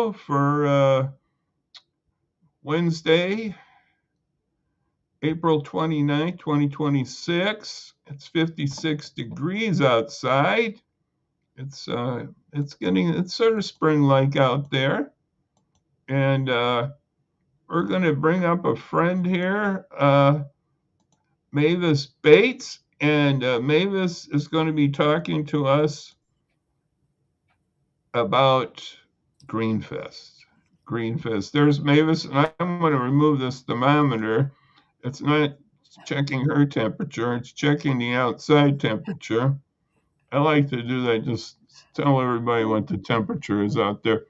now for Wednesday, April 29th, 2026. It's 56 degrees outside. It's sort of spring-like out there. And we're going to bring up a friend here, Mavis Bates, and Mavis is going to be talking to us about GreenFest. GreenFest. There's Mavis, and I'm going to remove this thermometer. It's not checking her temperature, it's checking the outside temperature. I like to do that, just tell everybody what the temperature is out there.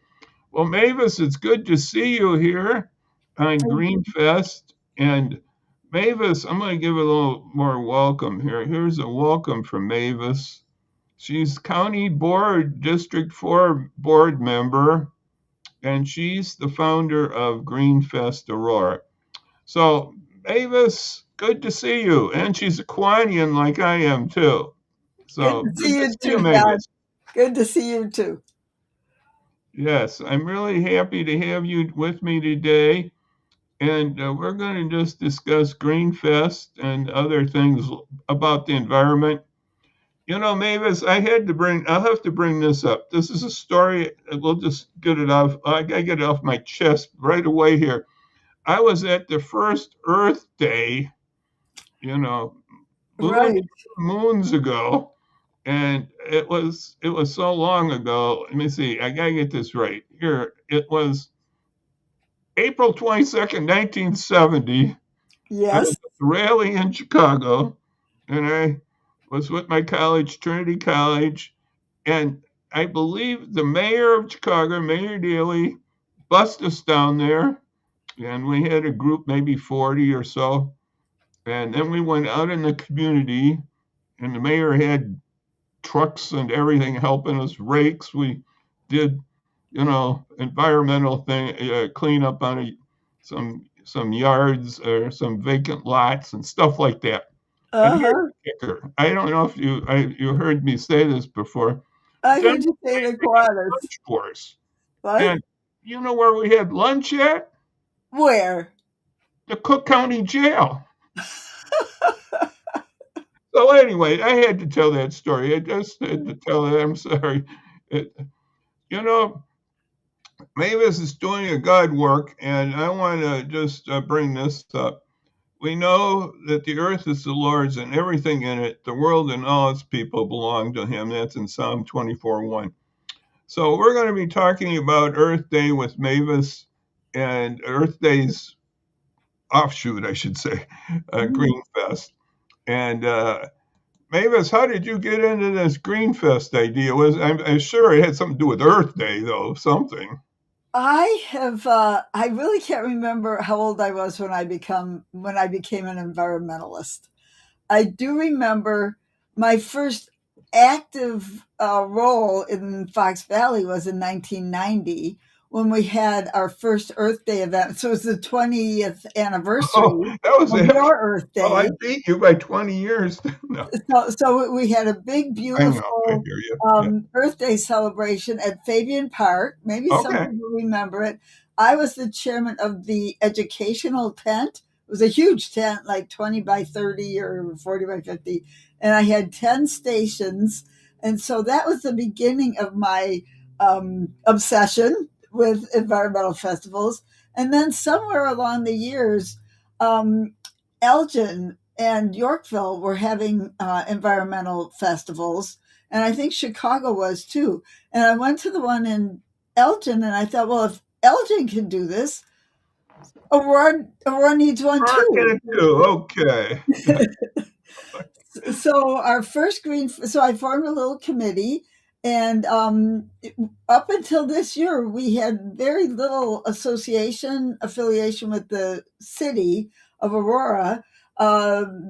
Well, Mavis, it's good to see you here on GreenFest. And Mavis, I'm going to give a little more welcome here. Here's a welcome from Mavis. She's County Board, District 4 board member, and she's the founder of GreenFest Aurora. So, Mavis, good to see you. And she's a Kiwanian like I am, too. So, good to see you too, Mavis. Good to see you, too. Yes, I'm really happy to have you with me today. And we're going to just discuss GreenFest and other things about the environment. You know, Mavis, I'll have to bring this up. This is a story. We'll just get it off. I got to get it off my chest right away here. I was at the first Earth Day, moons ago. And it was so long ago. Let me see. I got to get this right. Here, it was April 22nd, 1970. Yes. I was at the rally in Chicago, and I was with my college, Trinity College, and I believe the mayor of Chicago, Mayor Daley, bussed us down there, and we had a group, maybe 40 or so, and then we went out in the community, and the mayor had trucks and everything helping us, rakes. We did, environmental thing, clean up on some yards or some vacant lots and stuff like that. And here's the kicker. I don't know if you heard me say this before. I heard you say the quarters. Lunch course. What? And you know where we had lunch at? Where? The Cook County Jail. So anyway, I had to tell that story. I just had to tell it. I'm sorry. Mavis is doing a God work, and I want to just bring this up. We know that the earth is the Lord's and everything in it, the world and all its people belong to him. That's in Psalm 24:1. So we're going to be talking about Earth Day with Mavis and Earth Day's offshoot, I should say, GreenFest. And Mavis, how did you get into this GreenFest idea? I'm sure it had something to do with Earth Day, though, something. I really can't remember how old I was when I became an environmentalist. I do remember my first active role in Fox Valley was in 1990 when we had our first Earth Day event. So it was the 20th anniversary of your Earth Day. Oh, I beat you by 20 years. No. So we had a big, beautiful Earth Day celebration at Fabian Park. Maybe some people remember it. I was the chairman of the educational tent. It was a huge tent, like 20 by 30 or 40 by 50. And I had 10 stations. And so that was the beginning of my obsession with environmental festivals. And then somewhere along the years, Elgin and Yorkville were having environmental festivals. And I think Chicago was too. And I went to the one in Elgin and I thought, well, if Elgin can do this, Aurora needs one too. Okay. So our first so I formed a little committee, and up until this year, we had very little affiliation with the city of Aurora.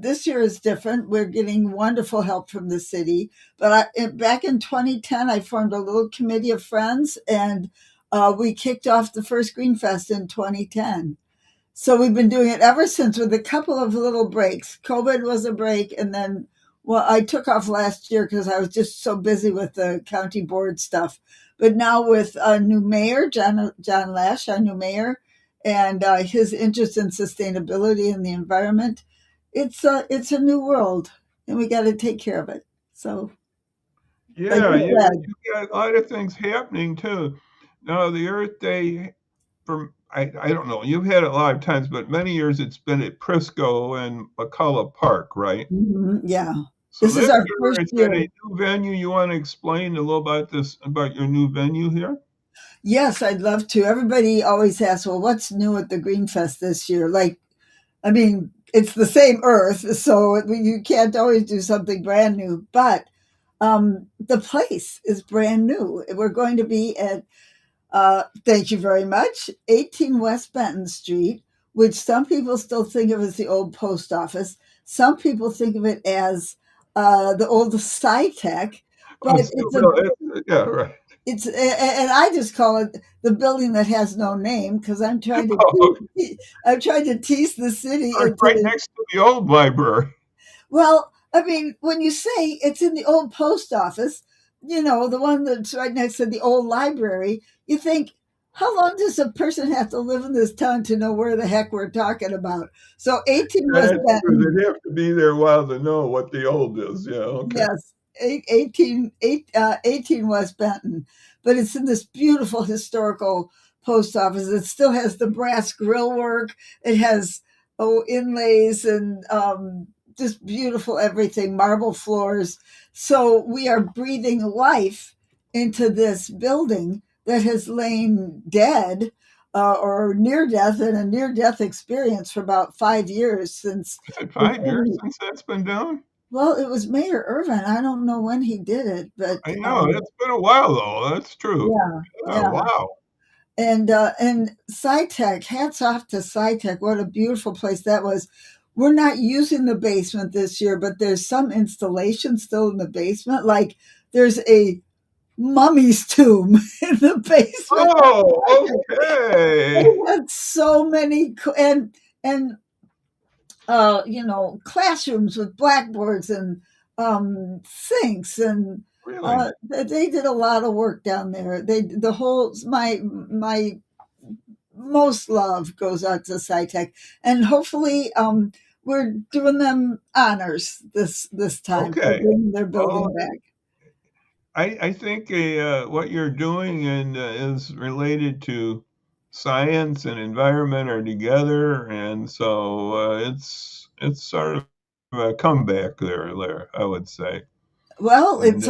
This year is different. We're getting wonderful help from the city. But back in 2010, I formed a little committee of friends, and we kicked off the first GreenFest in 2010. So we've been doing it ever since with a couple of little breaks. COVID was a break, and then Well, I took off last year because I was just so busy with the county board stuff. But now with a new mayor, John Lash, our new mayor, and his interest in sustainability and the environment, it's a new world, and we got to take care of it. So, like Yeah, you said, you got a lot of things happening too. Now, the Earth Day, I don't know, you've had it a lot of times, but many years it's been at Prisco and McCullough Park, right? yeah, So this is this our year, first is year. that a new venue? You want to explain a little about about your new venue here? Yes, I'd love to. Everybody always asks, well, what's new at the GreenFest this year? Like, I mean, it's the same Earth, so you can't always do something brand new. But the place is brand new. We're going to be at, thank you very much, 18 West Benton Street, which some people still think of as the old post office. Some people think of it as the old SciTech, but Oh, still, no, yeah, right. it's and I just call it the building that has no name because Oh, I'm trying to tease the city it's right into. next to the old library. Well, I mean, when you say it's in the old post office, the one that's right next to the old library, you think, how long does a person have to live in this town to know where the heck we're talking about? So 18 West That's true. Benton. They'd have to be there a while to know what the old is. Yeah, okay. Yes, 18 West Benton. But it's in this beautiful historical post office. It still has the brass grill work. It has inlays and just beautiful everything, marble floors. So we are breathing life into this building that has lain dead or near death in a near death experience for about 5 years since. Is it 5 years since that's been done? Well, it was Mayor Irvin. I don't know when he did it, but I know, it's been a while though, that's true. yeah, Oh, yeah. wow. And SciTech, hats off to SciTech. What a beautiful place that was. We're not using the basement this year, but there's some installation still in the basement. Like there's a mummy's tomb in the basement. Oh, okay. They had so many and classrooms with blackboards and sinks and Really? they did a lot of work down there. The whole my most love goes out to SciTech, and hopefully we're doing them honors this time for Okay. bringing their Well, building back. I think what you're doing is related to science and environment are together, and so it's sort of a comeback there, I would say. Well, And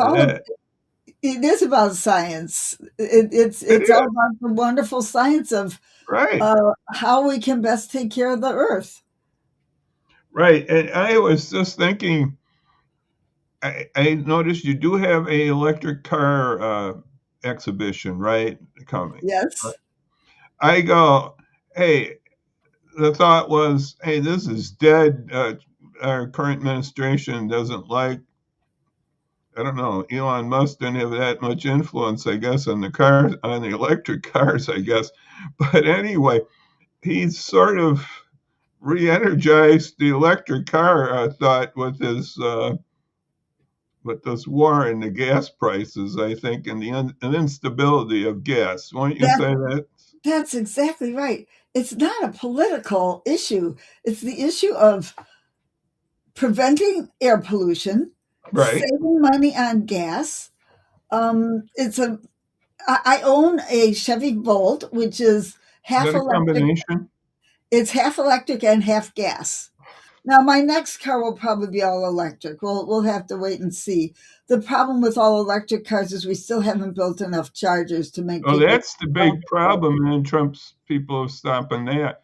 it is about science. it It's all is, about the wonderful science of right. how we can best take care of the earth. Right. And I was just thinking, I noticed you do have a electric car exhibition, right? Coming. Yes. I go, hey, the thought was, hey, this is dead. Our current administration doesn't like, I don't know, Elon Musk didn't have that much influence, I guess, on on the electric cars, I guess. But anyway, he's sort of re-energized the electric car, I thought, with this war and the gas prices, I think, and the instability of gas. Won't you That say that? that's exactly right. It's not a political issue. It's the issue of preventing air pollution, Right. saving money on gas. It's a I own a Chevy Volt, which is Is half that a electric. combination? It's half electric and half gas. Now, my next car will probably be all electric. We'll have to wait and see. The problem with all electric cars is we still haven't built enough chargers to make Oh, people. that's the big problem, and Trump's people are stopping that.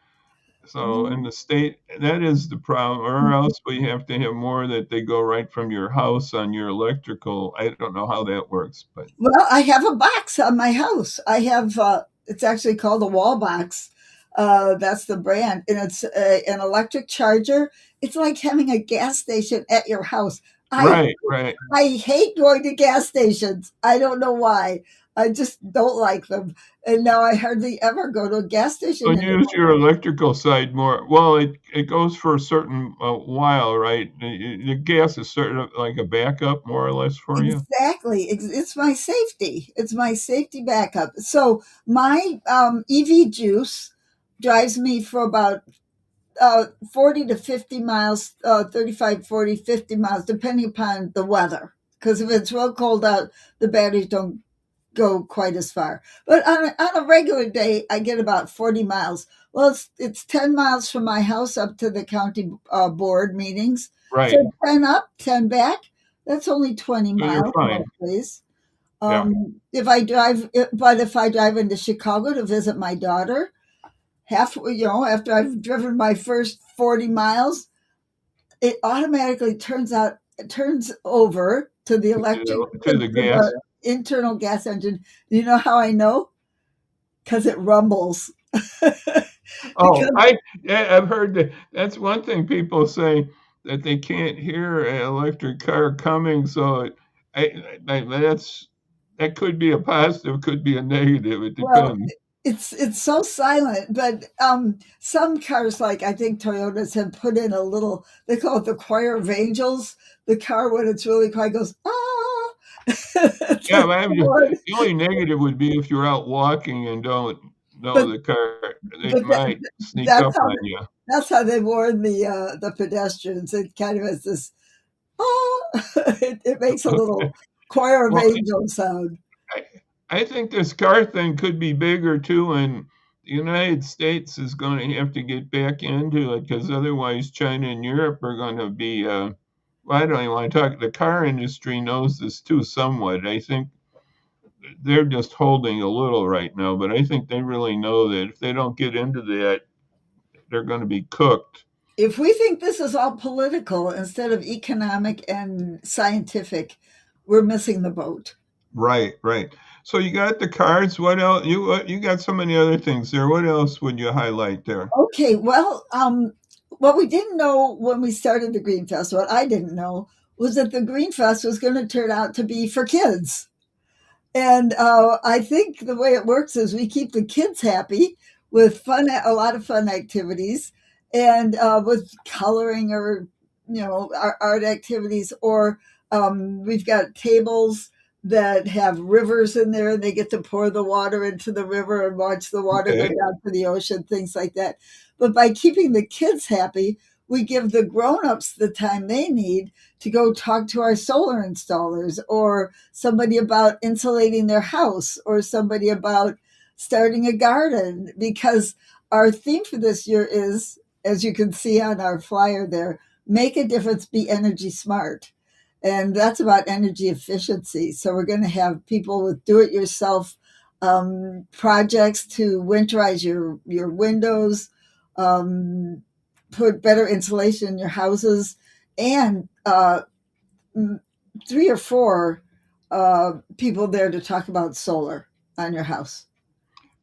So in the state, that is the problem, or else we have to have more that they go right from your house on your electrical. I don't know how that works, but Well, I have a box on my house. I have it's actually called a wall box. That's the brand, and it's an electric charger. It's like having a gas station at your house. I right, right. I hate going to gas stations. I don't know why. I just don't like them. And now I hardly ever go to a gas station So anymore. use your electrical side more. Well, it goes for a certain while, right? The gas is sort of like a backup, more or less, for you. Exactly. It's my safety. It's my safety backup. So my EV juice drives me for about 40 to 50 miles, 35, 40, 50 miles, depending upon the weather. Because if it's real cold out, the batteries don't go quite as far. But on a regular day, I get about 40 miles. Well, it's 10 miles from my house up to the county board meetings. So Right. 10 up, 10 back. That's only 20 So you're miles fine. most days. Yeah. If I drive into Chicago to visit my daughter, after I've driven my first 40 miles, it automatically turns over to the electric, To the to gas. the internal gas engine. You know how I know? Because it rumbles. Oh, Because I've heard that. That's one thing people say, that they can't hear an electric car coming. So that could be a positive, could be a negative. It well, depends. it's so silent, but some cars, like I think Toyotas, have put in a little. They call it the choir of angels. The car, when it's really quiet, goes ah. Yeah, but the only negative would be if you're out walking and don't know but the car, it but might sneak that's up how on you. that's how they warn the pedestrians. It kind of has this oh, it makes a Okay. little choir of Well, angels sound. I, I think this car thing could be bigger too, and the United States is going to have to get back into it, because otherwise China and Europe are going to be. Well, I don't even want to talk. The car industry knows this too somewhat. I think they're just holding a little right now, but I think they really know that if they don't get into that, they're going to be cooked. If we think this is all political instead of economic and scientific, we're missing the boat. Right, right. So you got the cards. What else? You got so many other things there. What else would you highlight there? Okay, well, what we didn't know when we started the Green Fest, what I didn't know, was that the Green Fest was going to turn out to be for kids. And I think the way it works is we keep the kids happy with a lot of fun activities, and with coloring, or art activities, or we've got tables that have rivers in there, and they get to pour the water into the river and watch the water go Okay. down to the ocean, things like that. But by keeping the kids happy, we give the grown-ups the time they need to go talk to our solar installers, or somebody about insulating their house, or somebody about starting a garden, because our theme for this year is, as you can see on our flyer there, make a difference, be energy smart. And that's about energy efficiency. So we're going to have people with do-it-yourself projects to winterize your windows, put better insulation in your houses, and 3 or 4 people there to talk about solar on your house.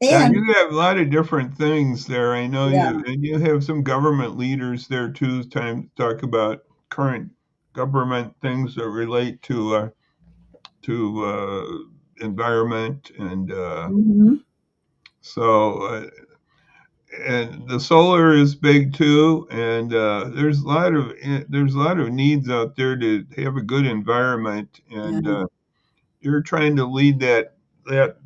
Yeah, And you have a lot of different things there. I know yeah, you have some government leaders there too. Time to talk about current government things that relate to environment, and mhm, so and the solar is big too. And there's a lot of needs out there to have a good environment, and yeah, you're trying to lead that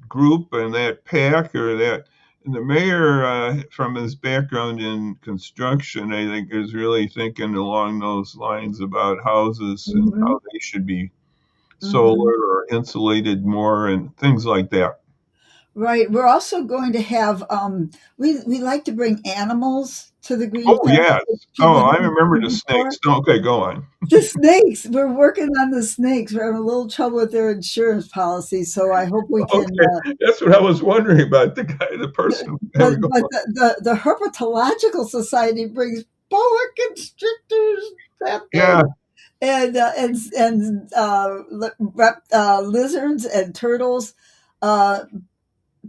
group and that pack, or that. And the mayor, from his background in construction, I think is really thinking along those lines about houses and mhm, how they should be solar mhm. or insulated more and things like that. Right. We're also going to have we like to bring animals to the Green Oh Fest yes. that people Oh, I haven't remember seen the before. snakes. No, okay, go on. The snakes. We're working on the snakes. We're having a little trouble with their insurance policy, so I hope we can. Okay, that's what I was wondering about. The person. There we go. But the Herpetological Society brings boa constrictors that big, Yeah, and lizards and turtles. Uh,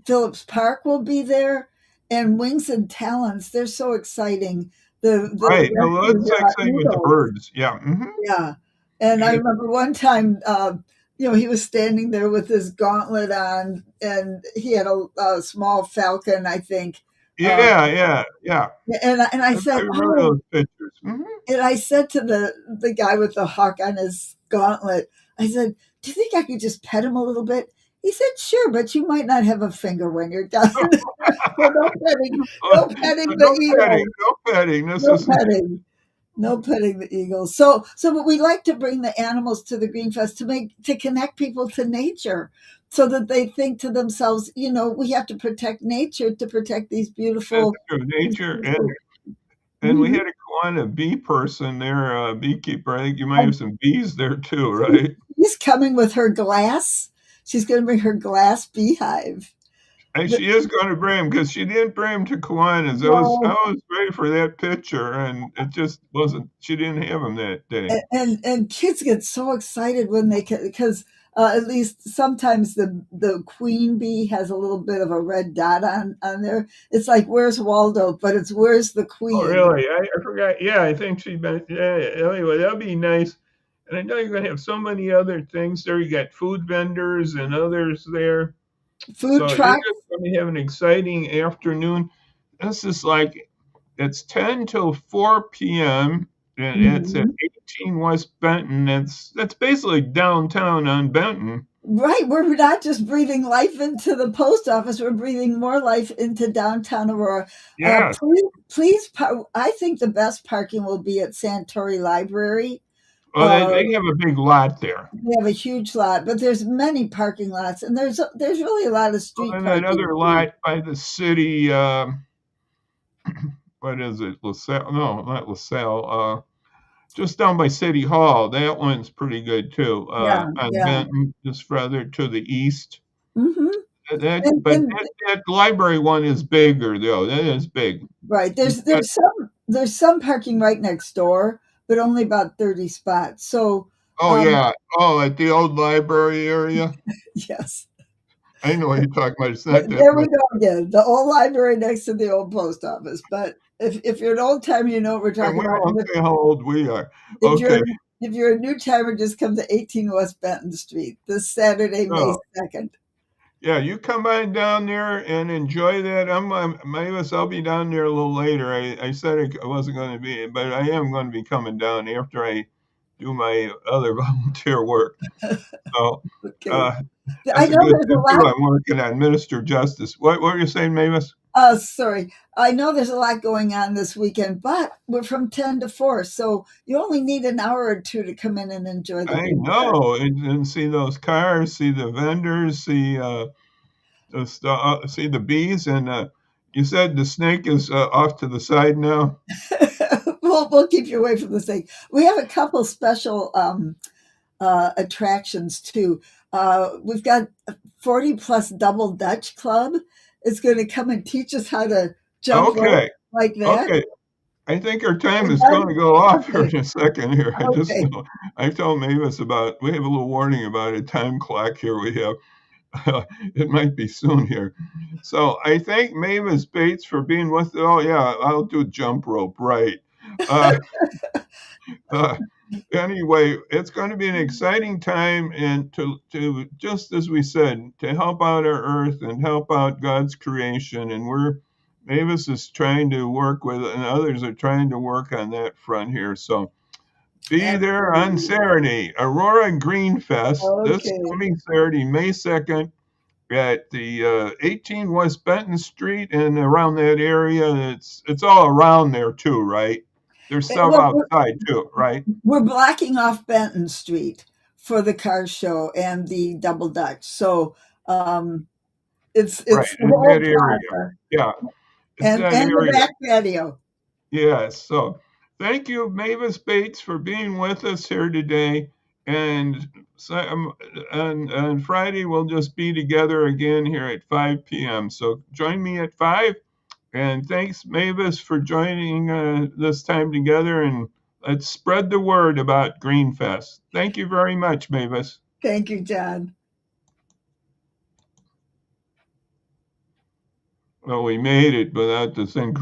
Phillips Park will be there, and Wings and Talons. They're so exciting. The right. Well, rescues it's like saying with the eagles. birds. Yeah. Hmm. Yeah, and I remember one time he was standing there with his gauntlet on, and he had a small falcon, I think. Yeah. And I I said, remember "Oh," those pictures. Mm-hmm. and I said to the guy with the hawk on his gauntlet, I said, "Do you think I could just pet him a little bit?" He said, "Sure, but you might not have a finger when you're done." So no petting, no petting the eagle, No petting. This no is petting. No petting the eagles. But we like to bring the animals to the GreenFest to connect people to nature, so that they think to themselves, we have to protect nature to protect these that's beautiful, true. these Nature, beautiful. and we Mhm. had a Kiwanis bee person there, a beekeeper. I think you might have some bees there too, right? She's coming with her glass. She's going to bring her glass beehive. And The- she is going to bring him because she didn't bring him to Kiwanis. I no, was ready for that picture, and it just wasn't. She didn't have him that day. and kids get so excited when they can, because at least sometimes the queen bee has a little bit of a red dot on there. It's like, where's Waldo, but it's where's the Oh, queen. really? I forgot. Yeah, I think she meant. Yeah. Anyway, that'll be nice. And I know you're going to have so many other things there. You got food vendors and others there. Food So you're truck. just going to have an exciting afternoon. This is like it's 10 till 4 p.m. and it's at Mhm. 18 West Benton. That's basically downtown on Benton. Right, we're not just breathing life into the post office, we're breathing more life into downtown Aurora. Yes. I think the best parking will be at Santori Library. Well, Uh, they have a big lot there. they have a huge lot, but there's many parking lots, and there's really a lot of Well, street and that parking other too. lot by the city, what is it? LaSalle? No, not LaSalle. Just down by City Hall. That one's pretty good too. Yeah, On yeah. Benton, just further to the east. Hmm. But And that library one is bigger though. That is big. right, You've got, there's some parking right next door, but only about 30 spots. So, oh um, yeah. Oh, at the old library area. yes. I know what you're talking about. It's not that There we much. go again. The old library next to the old post office. But if you're an old timer, you know what we're And talking we about. won't And say how old we are. if you're Okay. if you're a new timer, just come to 18 West Benton Street this Saturday, May So 2nd. yeah, you come on down there and enjoy that. Mavis, I'll be down there a little later. I said I wasn't going to be, but I am going to be coming down after I do my other volunteer work. So Okay. uh, I that's a know good there's a tip too. lot. I'm working on minister justice. What were you saying, Mavis? Sorry. I know there's a lot going on this weekend, but we're from 10 to 4, so you only need an hour or two to come in and enjoy the I Green Fest. know, and see those cars, see the vendors, see see the bees, and you said the snake is off to the side now. We'll keep you away from the thing. We have a couple special attractions too. We've got 40 plus Double Dutch Club. It's going to come and teach us how to jump rope Okay, like that. okay. I think our time And is going then, to go off here okay, in a second. Here, I just okay. know I told Mavis about. We have a little warning about a time clock here. We have. It might be soon here. So I thank Mavis Bates for being with. Oh yeah, I'll do jump rope. Right. Uh, uh, anyway, it's going to be an exciting time, and to just as we said, to help out our earth and help out God's creation, and Mavis is trying to work with, and others are trying to work on that front here. So be there on Absolutely. Saturday, Aurora Green Fest, this Okay. coming Saturday, May 2nd, at the 18 West Benton Street and around that area. It's all around there too, right? There's some Well, outside too, right? we're blocking off Benton Street for the car show and the Double Dutch. So um, Right, it's the in whole that area. plaza Yeah, it's that and the area. back patio. Yes. So thank you, Mavis Bates, for being with us here today. And so, on Friday, we'll just be together again here at 5 p.m. So join me at 5. And thanks, Mavis, for joining this time together. And let's spread the word about GreenFest. Thank you very much, Mavis. Thank you, John. Well, we made it without the thing